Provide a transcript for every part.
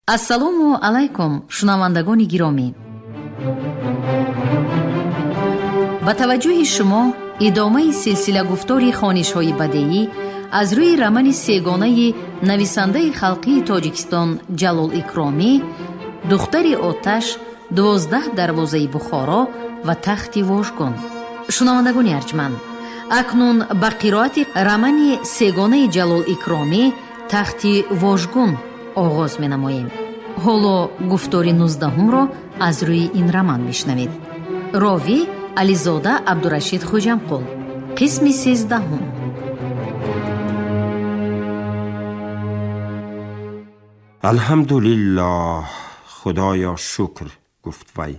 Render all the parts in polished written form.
ассалому алайкум шунавандагони гиромӣ, ба таваҷҷӯҳи шумо идомаи силсила гуфтори хонишҳои бадеӣ аз рӯи рамани сегонаи нависандаи халқии Тоҷикистон Ҷалол Икромӣ, духтари оташ, 12 дарвозаи Бухоро ва тахти вожгон. шунавандагони арҷманд, акнун ба қироати рамани сегонаи Ҷалол Икромӣ тахти вожгон оғоз менамоем. ҳоло гуфтори 19-ро аз рӯи ин раман мешнавед. ровӣ Ализода Абдурашид Хуҷамқул. қисми 13. الحمدلله، خدایا شکر، گفت وی.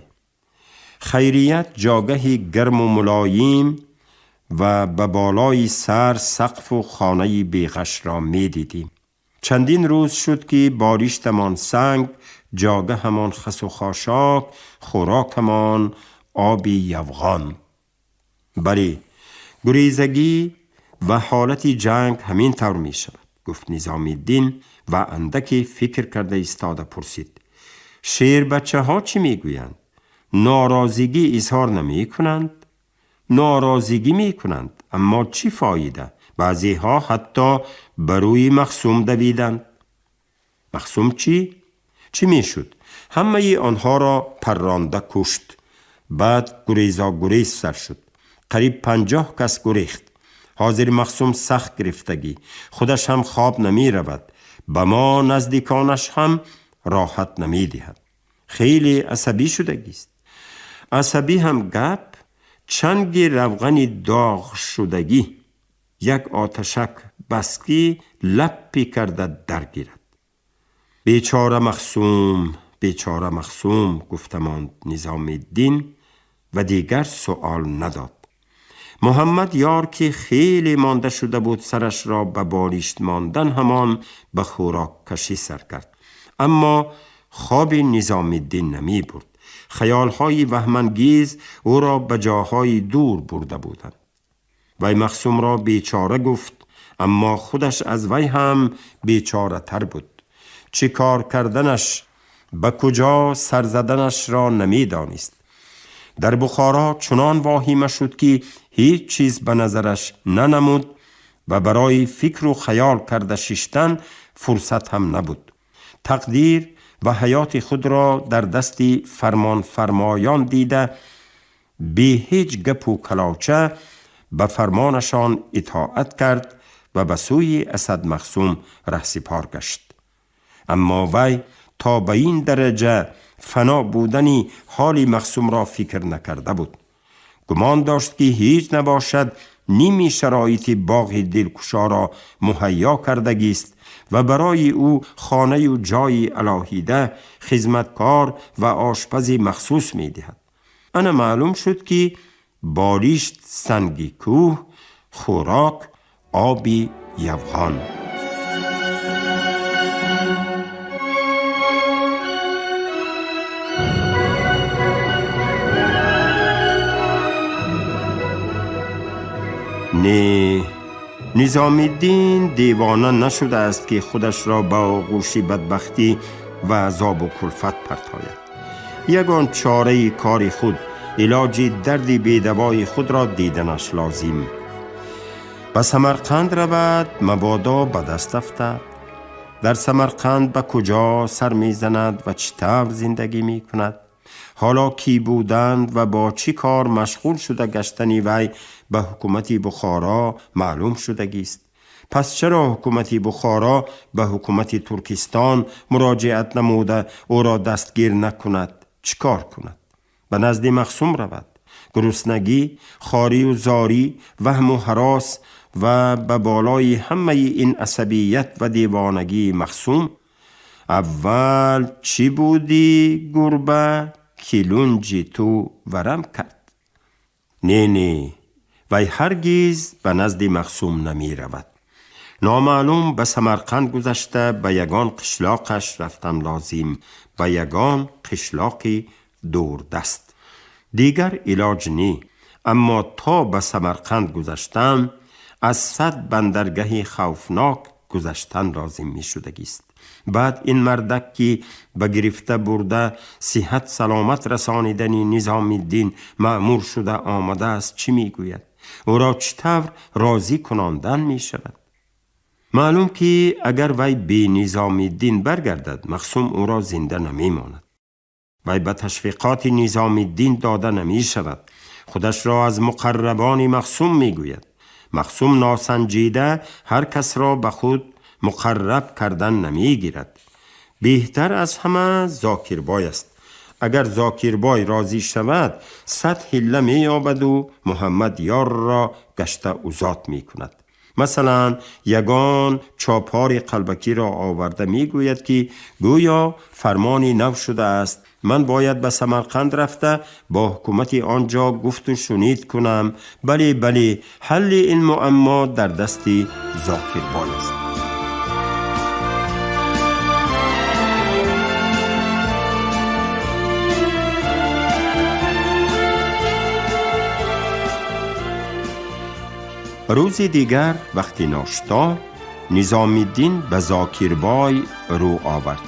خیریت جاگهی گرم و ملایم و به بالای سر سقف و خانه بیغش را می دیدیم. چندین روز شد که باریشتمان سنگ، جاگه همان خس و خاشاک، خوراکمان آب یوغان. بلی گریزگی و حالت جنگ همین طور می شود، گفت نظام الدین و اندکی فکر کرده ایستاده پرسید: شیر بچه ها چی می گویند؟ ناراضگی اظهار نمی کنند؟ ناراضگی می کنند، اما چی فایده؟ بعضی ها حتی بروی مخصوم دویدند. مخصوم چی؟ چی می شد؟ همه آنها را پرانده کشت. بعد گریز سر شد. قریب 50 کس گریخت. حاضر مخصوم سخت گرفتگی، خودش هم خواب نمی رود، به ما نزدیکانش هم راحت نمی دهد. خیلی عصبی شدگی است. عصبی هم گپ، چنگی روغنی داغ شدگی، یک آتشک بسکی لپی کرده درگیرد. بیچاره مخصوم، بیچاره مخصوم، گفتمان نظام الدین و دیگر سؤال نداد. محمد یار که خیلی مانده شده بود، سرش را به باریشت ماندن همان به خوراک کشی سر کرد. اما خواب نظام الدین نمی برد. خیالهای وهمانگیز او را به جاهای دور برده بودند. وی مخصوم را بیچاره گفت، اما خودش از وی هم بیچاره تر بود. چی کار کردنش، به کجا سر زدنش را نمی دانست. در بخارا چنان واهمه شد که هیچ چیز به نظرش ننمود و برای فکر و خیال کرده ششتن فرصت هم نبود. تقدیر و حیات خود را در دستی فرمایان دیده، بی هیچ گپ و کلاچه به فرمانشان اطاعت کرد و به سوی اسد مخصوم رهسپار گشت. اما وی تا به این درجه فنا بودنی حال مخصوم را فکر نکرده بود. گمان داشت که هیچ نباشد نیمی شرایط باغ دلکشا را مهیا کردگی است و برای او خانه و جای علاهیده، خدمتکار و آشپزی مخصوص می دهد. انا معلوم شد که باریشت سنگی کوه، خوراک آبی یوغان. نه، نظام الدین دیوانه نشده است که خودش را به آغوش بدبختی و عذاب و کلفت پرتاید. یگان چاره کار خود، علاج درد بیدوای خود را دیدنش لازم. به سمرقند رود، مبادا به دست افتد. در سمرقند به کجا سر می زند و چطور زندگی می کند؟ حالا کی بودند و با چی کار مشغول شده گشتنی وی به حکومت بخارا معلوم شدگی است. پس چرا حکومت بخارا به حکومت ترکستان مراجعت نموده او را دستگیر نکند؟ چیکار کند؟ به نزد مخصوم رود؟ گرسنگی، خاری و زاری، وهم و هراس و به بالای همه این عصبیت و دیوانگی مخصوم، اول چی بودی گربه که لنجی تو ورم کرد؟ نه، وی هرگز به نزد مخصوم نمی رود. نامعلوم به سمرقند گذشته به یگان قشلاقش رفتن لازم، به یگان قشلاقی دور دست. دیگر علاج نی. اما تا به سمرقند گذشتم، از 100 بندرگاه خوفناک گذشتن لازم می شدگی است. بعد این مردک که به گرفته برده صحت سلامت رسانیدنی نظام الدین مأمور شده آمده است چی میگوید؟ او را چطور راضی کناندن می شود؟ معلوم که اگر وی به نظام الدین برگردد مخصوم او را زنده نمی ماند. وی به تشویقات نظام الدین داده نمی شود. خودش را از مقربان مخصوم می گوید. مخصوم ناسنجیده هر کس را به خود مقرب کردن نمی گیرد. بهتر از همه زاکربای است. اگر زاکربای راضی شود 100 حله می یابد و محمد یار را گشته اوزاد می کند. مثلا یگان چاپار قلبکی را آورده می گوید که گویا فرمانی نو شده است، من باید به سمرقند رفته با حکومت آنجا گفت و شنید کنم. بله حل این معما در دست زاکربای است. روز دیگر وقتی ناشتا نظام الدین به زاکربای رو آورد.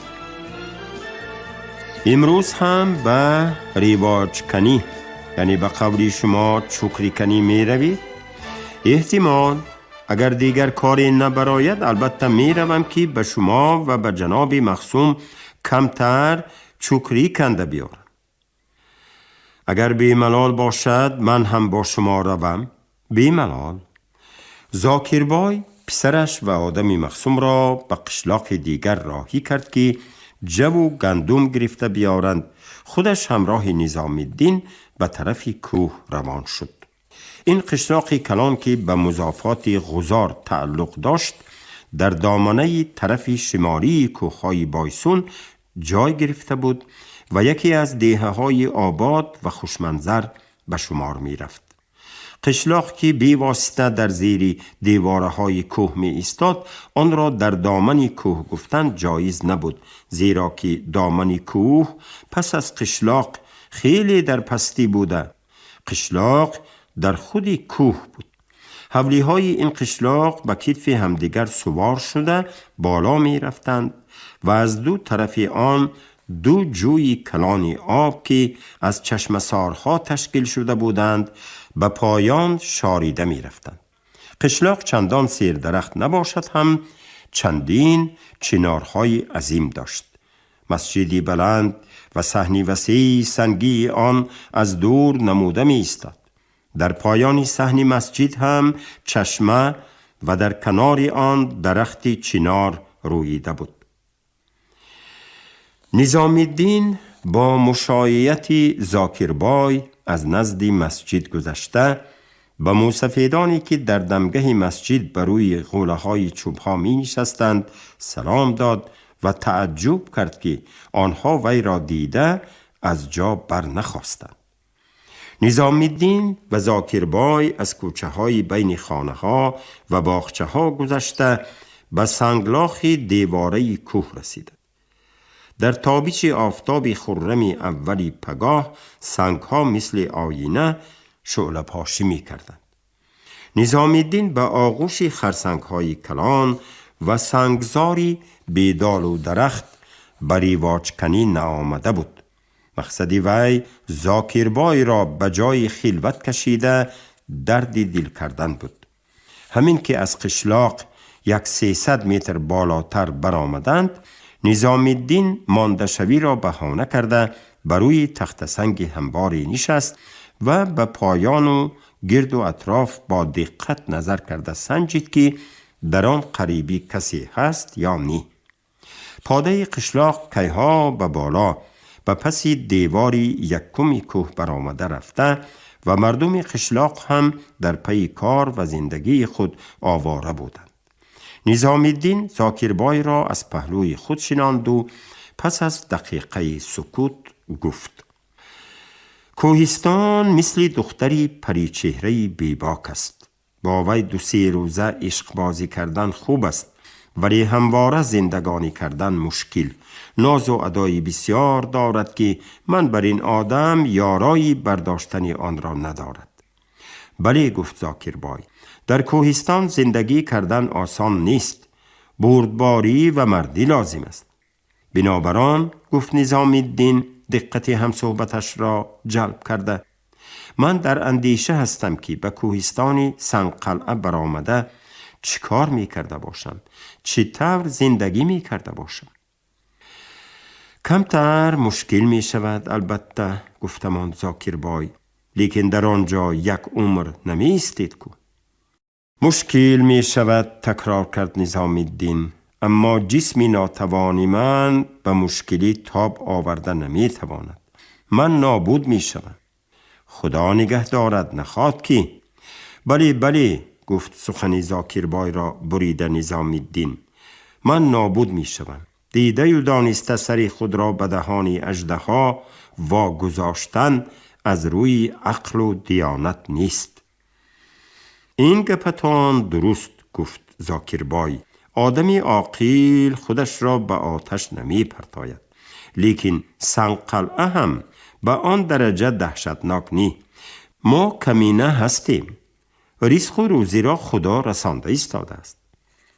امروز هم به ریواج کنی یعنی به قول شما چوکری کنی می روید؟ احتمال اگر دیگر کاری نبراید البته می روم که به شما و به جناب مخصوم کمتر چوکری کنده بیارم. اگر بی ملال باشد من هم با شما روم. بی ملال. زاکربای پسرش و آدم مخصوم را به قشلاق دیگر راهی کرد که جو و گندم گرفته بیارند. خودش همراه نظام الدین به طرف کوه روان شد. این قشلاق کلان که به مضافات غزار تعلق داشت در دامنه طرف شمالی کوههای بایسون جای گرفته بود و یکی از دهه‌های آباد و خوشمنظر به شمار می رفت. قشلاق که بی واسطه در زیر دیوارهای کوه می ایستاد آن را در دامن کوه گفتن جایز نبود، زیرا که دامن کوه پس از قشلاق خیلی در پستی بوده. قشلاق در خود کوه بود. حولی های این قشلاق به کتف همدیگر سوار شده بالا می رفتند و از دو طرف آن دو جوی کلان آب که از چشمسارها تشکیل شده بودند به پایان شاریده می رفتند. قشلاق چندان سیر درخت نباشد هم چندین چنارهای عظیم داشت. مسجدی بلند و صحنی وسیع سنگی آن از دور نموده می ایستاد. در پایان صحن مسجد هم چشمه و در کنار آن درختی چنار رویده بود. نظام الدین با مشایعت زاکربای از نزد مسجد گذشته به موسفیدانی که در دمگه مسجد بر روی غوله‌های چوب‌ها می نشستند سلام داد و تعجب کرد که آنها وی را دیده از جا بر نخواستند. نظام الدین و زاکربای از کوچه‌های بین خانه‌ها و باغچه‌ها گذشته به سنگلاخ دیواره کوه رسیدند. در تابش آفتاب خرم اولی پگاه سنگها مثل آینه شعله پاشی می کردند. نظام الدین به آغوش خرسنگهای کلان و سنگزاری بیدال و درخت بری واجکنی نآمده بود. مقصد وی زاکربای را به جای خلوت کشیده درد دل کردن بود. همین که از قشلاق 300 متر بالاتر برآمدند نظام الدین مانده شوی را بهانه کرده بر روی تخت سنگ همواری نشست و به پایان و گرد و اطراف با دقت نظر کرده سنجید که در آن قریبی کسی هست یا نی. پاده قشلاق کیها به بالا و پس دیواری یکمی کوه برآمده رفته و مردم قشلاق هم در پی کار و زندگی خود آواره بودند. نظام الدین زاکربای را از پهلوی خود شناند و پس از دقیقه سکوت گفت: کوهستان مثل دختری پریچهره بیباک است. با وی 2-3 روزه عشق بازی کردن خوب است، ولی همواره زندگانی کردن مشکل. ناز و ادای بسیار دارد که من بر این آدم یارایی برداشتن آن را ندارد. بله، گفت زاکربای، در کوهستان زندگی کردن آسان نیست. بردباری و مردی لازم است. بنابراین گفت نظام الدین دقت هم صحبتش را جلب کرده، من در اندیشه هستم که به کوهستان سنگقلعه برآمده چی کار می کرده باشم، چطور زندگی می کرده باشم. کمتر مشکل می شود البته، گفتمان زاکربای، لیکن در آنجا یک عمر نمی استید کو. مشکل می شود، تکرار کرد نظام الدین، اما جسمی ناتوانی من به مشکلی تاب آورده نمی تواند. من نابود می شوم. خدا نگه دارد، نخواد که. بله گفت سخن زاکربای را بریده نظام الدین، من نابود می شوم. دیده و دانسته سر خود را به دهان اژدها واگذاشتن از روی عقل و دیانت نیست. این گپتان درست، گفت زاکربای. آدمی عاقل خودش را به آتش نمی پرتاید، لیکن سنگقلعه هم به آن درجه دهشتناک نی. ما کمینه هستیم. رزق و روزی را خدا رسانده ایستاده است.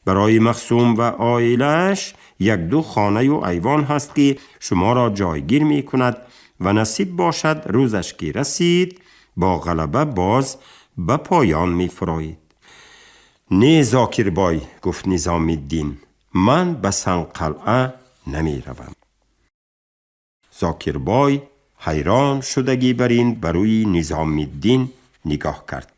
برای مخصوم و عائله‌اش یک دو خانه و ایوان هست که شما را جایگیر می کند و نصیب باشد روزش که رسید با غلبه باز به پایان می فرایید. نه زاکربای، گفت نظام الدین، من به سنگقلعه نمی روم. زاکربای حیران شدگی بر این بروی نظام الدین نگاه کرد.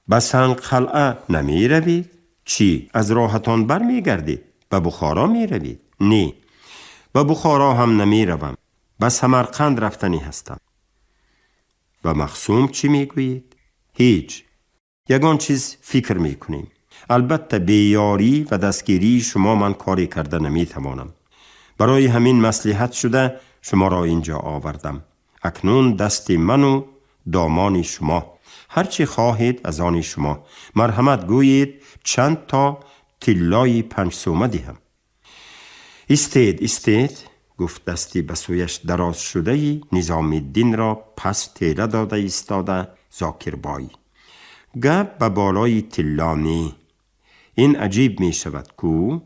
به سنگقلعه نمی روید؟ چی؟ از راهتان بر می گردید؟ به بخارا می روید؟ نه، به بخارا هم نمی روم. به سمرقند رفتنی هستم. به مخصوم چی می گویید؟ هیچ. یگان چیز فکر می کنیم. البته بیاری و دستگیری شما من کاری کرده نمی توانم. برای همین مصلحت شده شما را اینجا آوردم. اکنون دست من و دامان شما، هرچی خواهید از آن شما. مرحمت گویید چند تا طلای 5 سومه دهم. استید، گفت دستی به سویش دراز شده نظام الدین را پس تیله داده ایستاده زاکربای. گپ به بالای طلانی. این عجیب می شود کو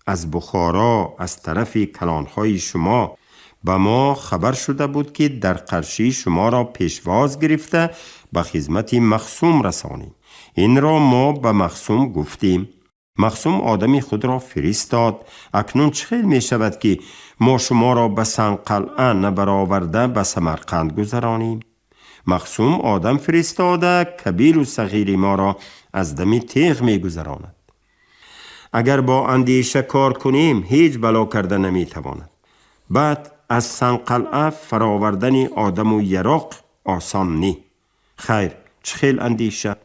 از بخارا از طرف کلانهای شما به ما خبر شده بود که در قرشی شما را پیشواز گرفته به خدمت مخصوم رسانی. این را ما به مخصوم گفتیم. مخصوم آدمی خود را فرستاد. اکنون چه خیل می شود که ما شما را به سنگقلعه نبرآورده به سمرقند گذرانیم؟ مخصوم آدم فرستاده کبیر و صغیر ما را از دم تیغ می گذراند. اگر با اندیشه کار کنیم هیچ بلا کرده نمی تواند. بعد از سنگقلعه فراوردن آدم و یراق آسان نی. خیر، چه خیل اندیشه.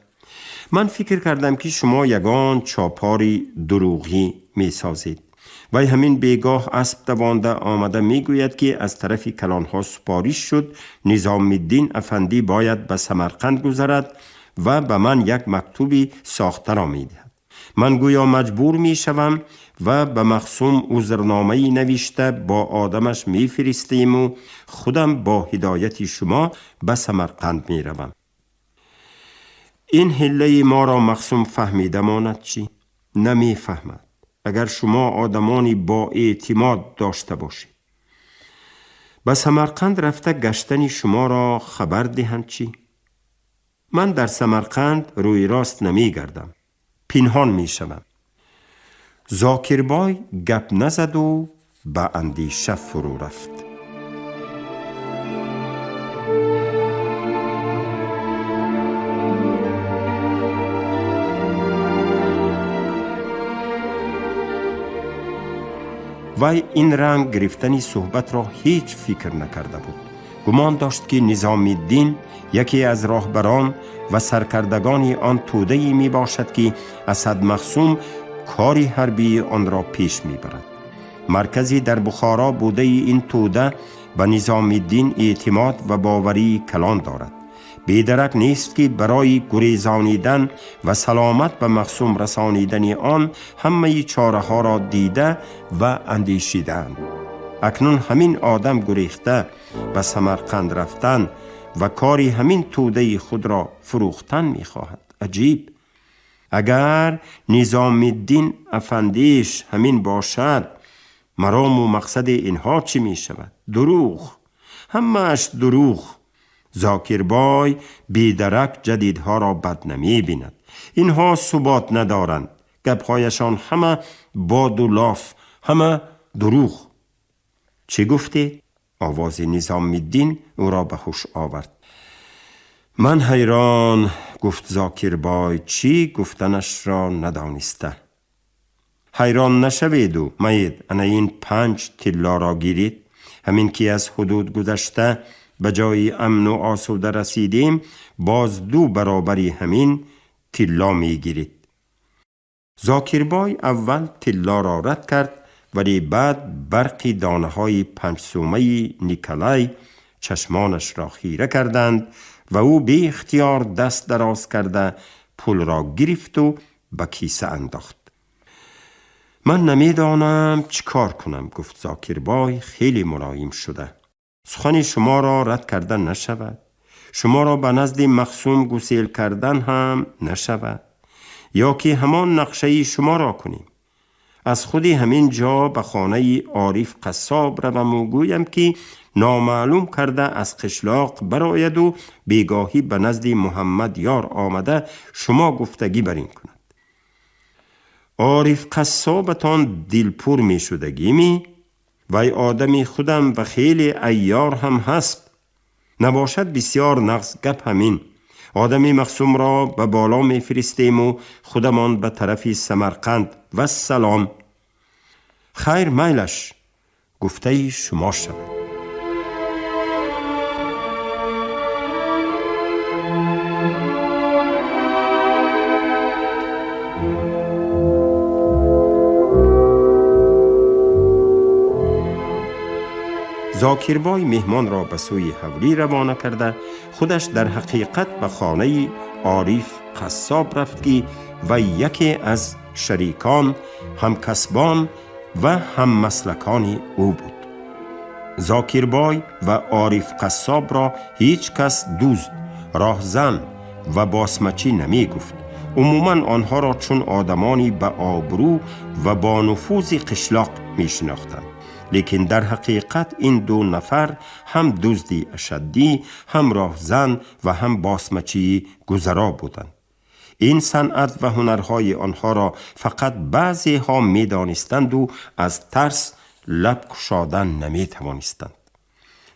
من فکر کردم که شما یگان چاپاری دروغی می سازید. و همین بیگاه اسب دوانده آمده می گوید که از طرف کلانها سپارش شد نظام الدین افندی باید به سمرقند گذرد و به من یک مکتوبی ساخته را می دهد. من گویا مجبور می شوم و به مخصوم عذرنامه‌ای نوشته با آدمش می فرستیم و خودم با هدایت شما به سمرقند می روم. این حله ما را مخصوم فهمیده ماند چی؟ نمی فهمد. اگر شما آدمانی با اعتماد داشته باشید به سمرقند رفته گشتن شما را خبر دهند چی؟ من در سمرقند روی راست نمی گردم. پنهان می شوم. زاکربای گپ نزد و به اندیشه فرو رفت. وی این رنگ گرفتنی صحبت را هیچ فکر نکرده بود. گمان داشت که نظام الدین یکی از راهبران و سرکردگان آن توده‌ای می باشد که اسد مخصوم کاری حربی آن را پیش می برد. مرکزی در بخارا بوده این توده به نظام الدین اعتماد و باوری کلان دارد. بیدرک نیست که برای گریزانیدن و سلامت به مخصوم رسانیدن آن همه چاره ها را دیده و اندیشیدند. اکنون همین آدم گریخته به سمرقند رفتن و کاری همین توده خود را فروختن می خواهد. عجیب. اگر نظام الدین افندیش همین باشد، مرام و مقصد اینها چی می شود؟ دروغ، همه‌اش دروغ. زاکربای بیدرک جدیدها را بد نمی بیند. اینها ثبات ندارند. گپ‌هایشان همه باد و لاف، همه دروغ. چی گفتی؟ آواز نظام الدین او را به هوش آورد. من حیران، گفت زاکربای چی گفتنش را ندانسته. حیران نشوید و مید انا این 5 طلا را گیرید. همین که از حدود گذشته به جای امن و آسوده رسیدیم، باز 2 برابری همین طلا می گیرید. زاکربای اول طلا را رد کرد، ولی بعد برقی دانه های 5 سومه نیکلای چشمانش را خیره کردند و او بی اختیار دست دراز کرده پول را گرفت و به کیسه انداخت. من نمیدانم چی کار کنم، گفت زاکربای خیلی ملایم شده. سخن شما را رد کردن نشود، شما را به نزد مخصوم گسیل کردن هم نشود، یا که همان نقشه شما را کنیم. از خودی همین جا به خانه عارف قصاب روم و گویم که نامعلوم کرده از قشلاق براید و بیگاهی به نزد محمد یار آمده شما گفتگی برین کند. عارف قصابتان دلپور می شدگی می؟ وی آدمی خودم و خیلی ایار هم هست. نباشد بسیار نغز گپ همین. آدمی مخصوم را به بالا می فرستیم و خودمان به طرف سمرقند و سلام. خیر میلش، گفته شما شود. زاکربای مهمان را به سوی حولی روانه کرده خودش در حقیقت به خانه عارف قصاب رفت که و یکی از شریکان، همکسبان و هم مسلکان او بود. زاکربای و عارف قصاب را هیچ کس دزد، راهزن و باسمچی نمی گفت. عموما آنها را چون آدمانی به آبرو و با نفوذ قشلاق می شناختند. لیکن در حقیقت این 2 نفر هم دزدی اشدی، هم راهزن و هم باسمچی گذرا بودند. این صنعت و هنرهای آنها را فقط بعضی ها می دانستند و از ترس لب گشادن نمی توانستند.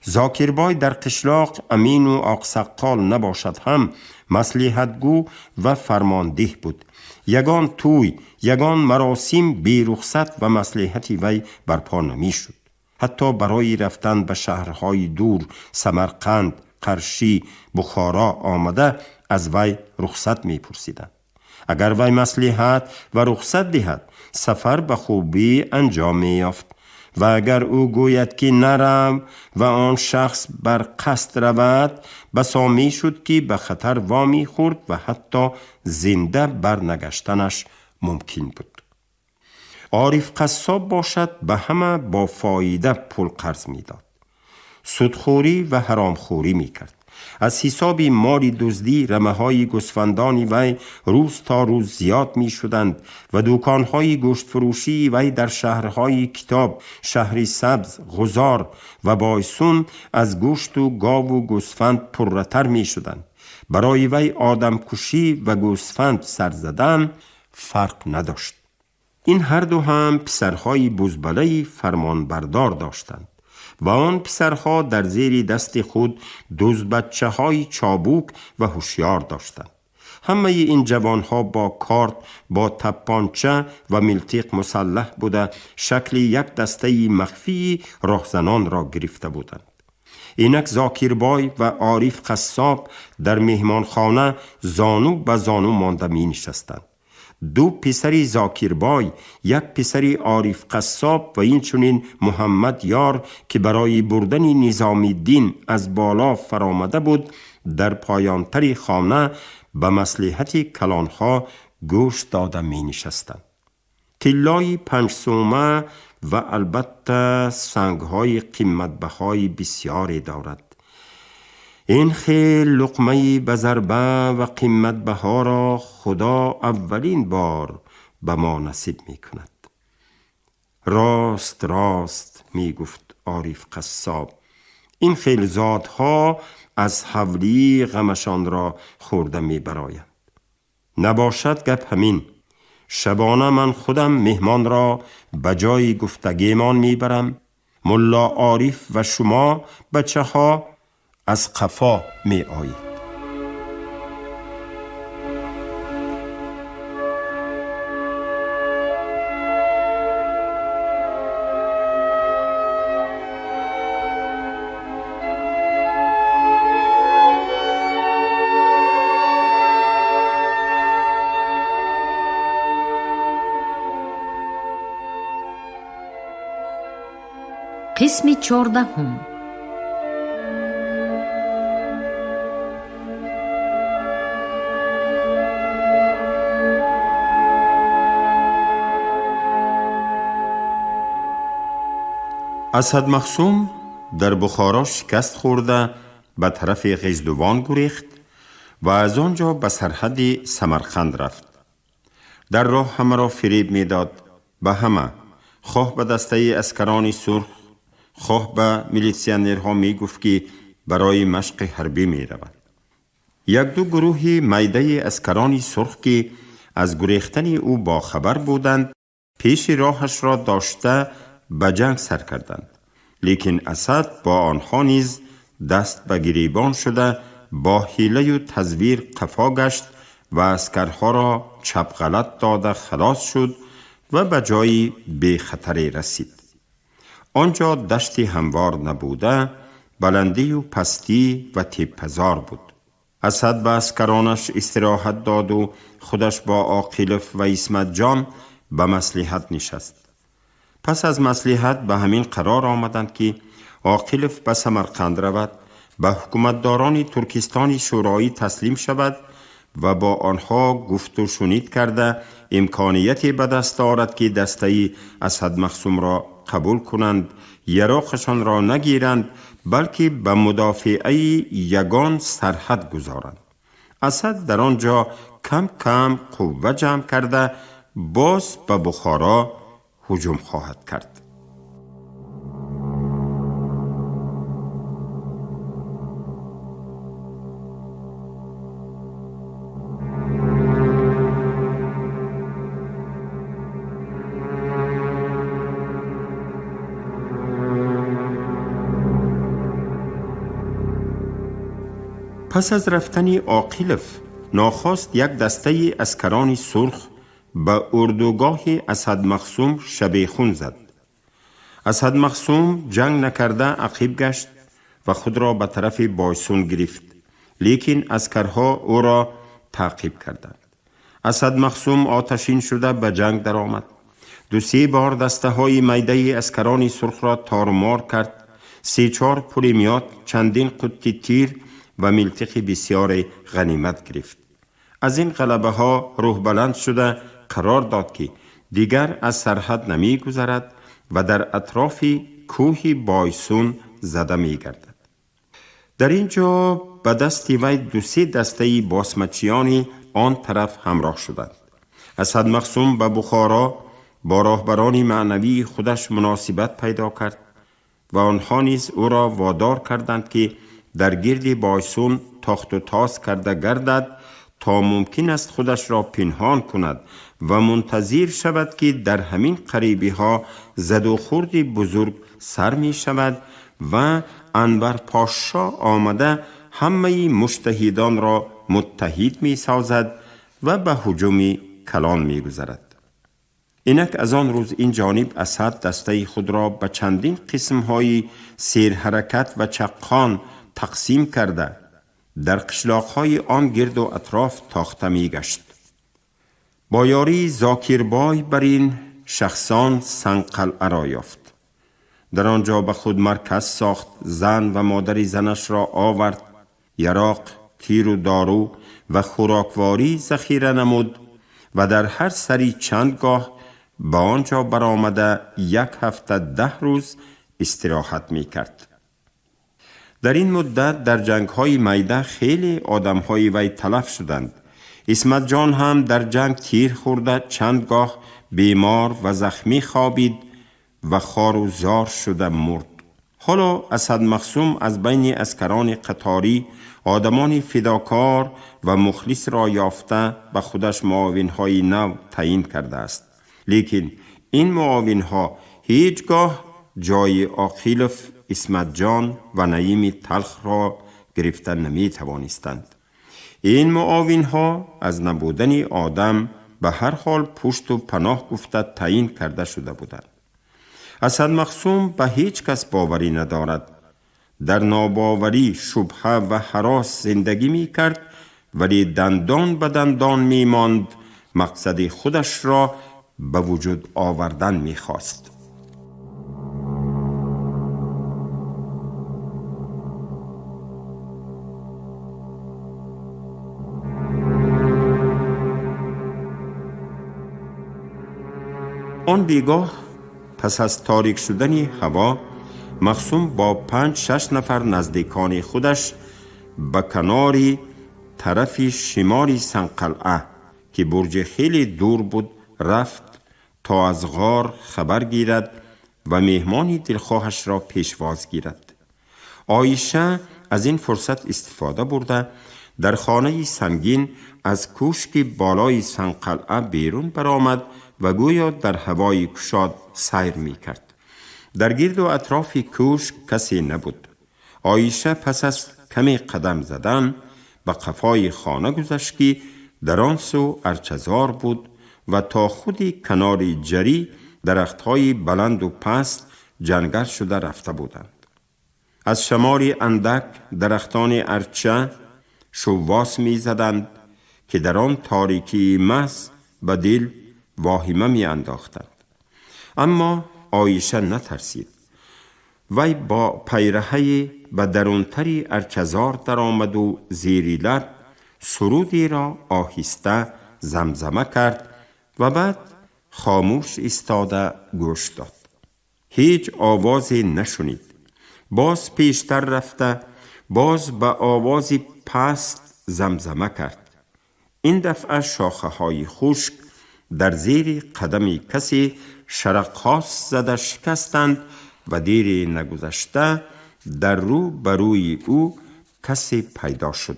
زاکربای در قشلاق امین و آقسقال نباشد هم مصلحتگو و فرمانده بود. یگان توی، یگان مراسم بی رخصت و مصلحتی وی برپا نمی شد. حتی برای رفتن به شهرهای دور، سمرقند، قرشی، بخارا آمده از وی رخصت می پرسیدند. اگر وی مصلحت و رخصت دهد، سفر به خوبی انجام می یافت. و اگر او گوید که نرم و آن شخص بر قصد رود، بسا می شد که به خطر وامی خورد و حتی زنده برنگشتنش ممکن بود. عارف قصاب باشد به همه با فایده پول قرض می داد. سودخوری و حرامخوری می کرد. از حساب مال دزدی رمه‌های گوسفندان وی روز تا روز زیاد می شدند و دکان‌های گوشت فروشی وی در شهرهای کتاب، شهر سبز، غزار و بایسون از گوشت و گاو و گوسفند پرتر می شدند. برای وی آدم کشی و گوسفند سر زدن فرق نداشت. این هر دو هم پسرهای بزبله فرمان بردار داشتند و آن پسرها در زیر دست خود دزد بچه های چابوک و هوشیار داشتند. همه این جوانها با کارت، با تپانچه و ملتیق مسلح بوده شکل یک دسته مخفی راهزنان را گرفته بودند. اینک زاکربای و عارف قصاب در مهمانخانه زانو به زانو مانده می نشستند. 2 پسر زاکربای، یک پسر عارف قصاب و این چونین محمد یار که برای بردن نظام الدین از بالا فرامده بود، در پایانتر خانه به مصلحت کلانها گوش داده می نشستند. طلای 5 سومه و البته سنگهای قیمت بهای بسیاری دارد. این خیل لقمه‌ای به ضربه و قیمت بها را خدا اولین بار به ما نصیب می کند. راست راست می گفت عارف قصاب، این خیلزادها از حولی غمشان را خورده می برایند. نباشد گپ همین، شبانه من خودم مهمان را به جای گفتگیمان می برم، ملا عارف و شما بچه ها از قفا می آیید. قسم 14. اسد مخصوم در بخارا شکست خورده به طرف غزدوان گریخت و از آنجا به سرحد سمرقند رفت. در راه همه را فریب می داد، به همه، خواه به دسته اسکران سرخ، خواه به میلیسیانرها می گفت که برای مشق حربی می رود. یک دو گروه میده اسکران سرخ که از گریختن او با خبر بودند پیش راهش را داشته به جنگ سر کردند، لیکن اسد با آنها نیز دست به گریبان شده با حیله و تزویر قفا گشت و اسکرها را چپ غلط داده خلاص شد و به جایی بی خطری رسید. آنجا دشتی هموار نبوده، بلندی و پستی و تیپزار بود. اسد به اسکرانش استراحت داد و خودش با عاقلف و اسمت جان به مصلحت نشست. پس از مصلحت به همین قرار آمدند که عاقلف به سمرقند رود، به حکومتداران ترکستان شورایی تسلیم شود و با آنها گفت و شنید کرده امکانیتی به دست آورد که دسته اسد مخصوم را قبول کنند، یراقشان را نگیرند، بلکه به مدافعه یگان سرحد گذارند. اسد در آنجا کم کم قوه جمع کرده باز به بخارا هجوم خواهد کرد. پس از رفتن عاقلف ناخواست یک دسته اسکران سرخ به اردوگاه اسد مخصوم شبیخون زد. اسد مخصوم جنگ نکرده عقیب گشت و خود را به طرف بایسون گرفت، لیکن اسکرها او را تعقیب کردند. اسد مخصوم آتشین شده به جنگ در آمد. 2-3 بار دسته های میده اسکران سرخ را تارمار کرد. 3-4 پولیمیات، چندین قطی تیر و ملتق بسیار غنیمت گرفت. از این غلبه ها روح بلند شده قرار داد که دیگر از سرحد نمی گذرد و در اطراف کوه بایسون زده می گردد. در اینجا به دست وی 2-3 دسته باسمچیانی آن طرف همراه شدند. اسد مخصوم به بخارا با راهبران معنوی خودش مناسبت پیدا کرد و آنها نیز او را وادار کردند که در گرد بایسون تاخت و تاز کرده گردد تا ممکن است خودش را پنهان کند و منتظر شود که در همین قریبی ها زد و خورد بزرگ سر می شود و انور پاشا آمده همه مجتهدان را متحد می سازد و به هجوم کلان می گذرد. اینک از آن روز این جانب اسد دسته خود را به چندین قسم های سیر حرکت و چقان تقسیم کرده در قشلاق‌های آن گرد و اطراف تاخته می گشت. با یاری زاکربای بر این شخصان سنگقلعه را یافت. در آنجا به خود مرکز ساخت، زن و مادر زنش را آورد، یراق، تیر و دارو و خوراکواری ذخیره نمود و در هر سری چندگاه به آنجا برآمده 1 هفته 10 روز استراحت می کرد. در این مدت در جنگ‌های میده خیلی آدم‌های وی تلف شدند. عصمت جان هم در جنگ تیر خورده چندگاه بیمار و زخمی خوابید و خوار و زار شده مرد. حالا اسد مخصوم از بین عسکران قطاری آدمان فداکار و مخلص را یافته به خودش معاون‌های نو تعیین کرده است. لیکن این معاون‌ها هیچگاه جای عاقلف عصمت جان و نعیم تلخ را گرفته نمی توانستند. این معاون‌ها از نبودن آدم به هر حال پشت و پناه گفته تعیین کرده شده بودند. اسد مخصوم به هیچ کس باوری ندارد. در ناباوری، شبهه و هراس زندگی می کرد، ولی دندان به دندان می ماند، مقصد خودش را به وجود آوردن می خواست. آن بیگاه پس از تاریک شدن هوا، مخصوم با 5-6 نفر نزدیکان خودش به کناری طرف شمالی سنقلعه که برج خیلی دور بود رفت تا از غار خبر گیرد و مهمانی دلخواهش را پیشواز گیرد. عایشه از این فرصت استفاده برده در خانه سنگین از کوشک بالای سنقلعه بیرون برآمد و گویا در هوای گشاد سیر می کرد. در گرد و اطراف کوشک کسی نبود. عایشه پس از کمی قدم زدن به قفای خانه گذشت که در آن سو ارچزار بود و تا خودی کنار جری درختهای بلند و پست جنگل شده رفته بودند. از شماری اندک درختان ارچه شواس می زدند که در آن تاریکی محض به دل واهمه می انداختند. اما عایشه نترسید. وی با پیرهی به درونتری ارچزار در آمد و زیر لب سرودی را آهسته زمزمه کرد و بعد خاموش ایستاده گوش داد. هیچ آوازی نشنید. باز پیشتر رفته باز به آوازی پست زمزمه کرد. این دفعه شاخه های خشک در زیر قدم کسی شرق‌هاس زده شکستند و دیر نگذشته در رو بروی او کسی پیدا شد.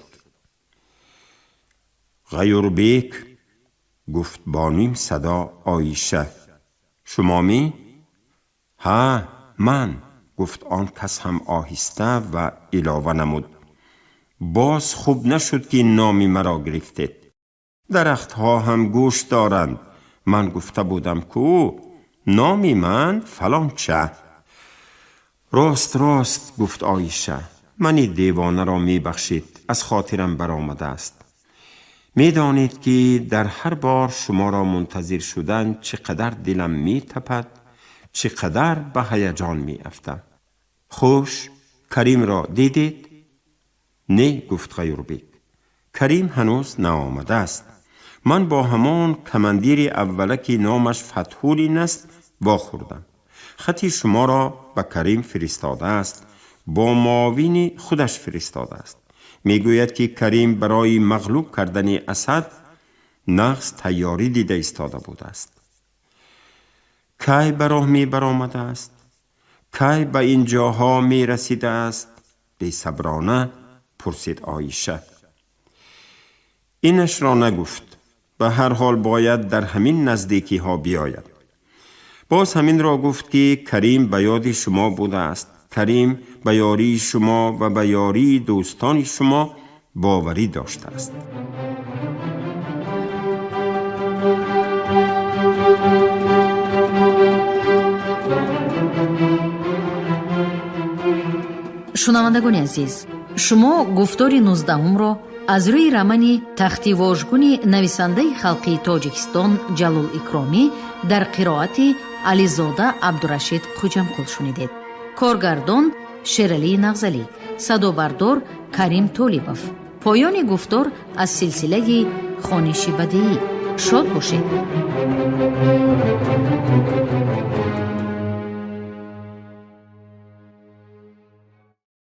غیوربیک، گفت با نیم صدا عایشه. شما می؟ ها، من، گفت آن کس هم آهسته و علاوه نمود. باز خوب نشد که نامی مرا گرفتید. درختها هم گوش دارند. من گفته بودم که نامی من فلان چه. راست گفت عایشه. منی دیوانه را می بخشید. از خاطرم برآمده است. می دانید که در هر بار شما را منتظر شدن چقدر دلم می تپد، چقدر به هیجان می افتم. خوش، کریم را دیدید؟ نه، گفت غیوربیک. کریم هنوز نآمده است. من با همان کماندیر اوله که نامش فتحولین است واخوردم. خطی شما را به کریم فرستاده است. با معاون خودش فرستاده است. میگوید که کریم برای مغلوب کردن اسد نقص تیاری دیده ایستاده بوده است. کی براه می برآمده است؟ کی به این جاها می رسیده است؟ بی صبرانه پرسید عایشه. اینش را نگفت. به هر حال باید در همین نزدیکی ها بیاید. باز همین را گفت که کریم به یاد شما بوده است. کریم به یاری شما و به یاری دوستان شما باوری داشته است. шунавандагони азиз, шумо гуфтори 19-ро аз рӯи рамани тахтивожгуни нависандаи халқии тоҷикистон Ҷалол Икромӣ дар қироати Ализода Абдурашид Хуҷамқул шунидед. коргардон Шералии Нағзалӣ, садобардор Карим Толибов. поёни гуфтор аз силсилаи хониши бадеӣ. шод бошед.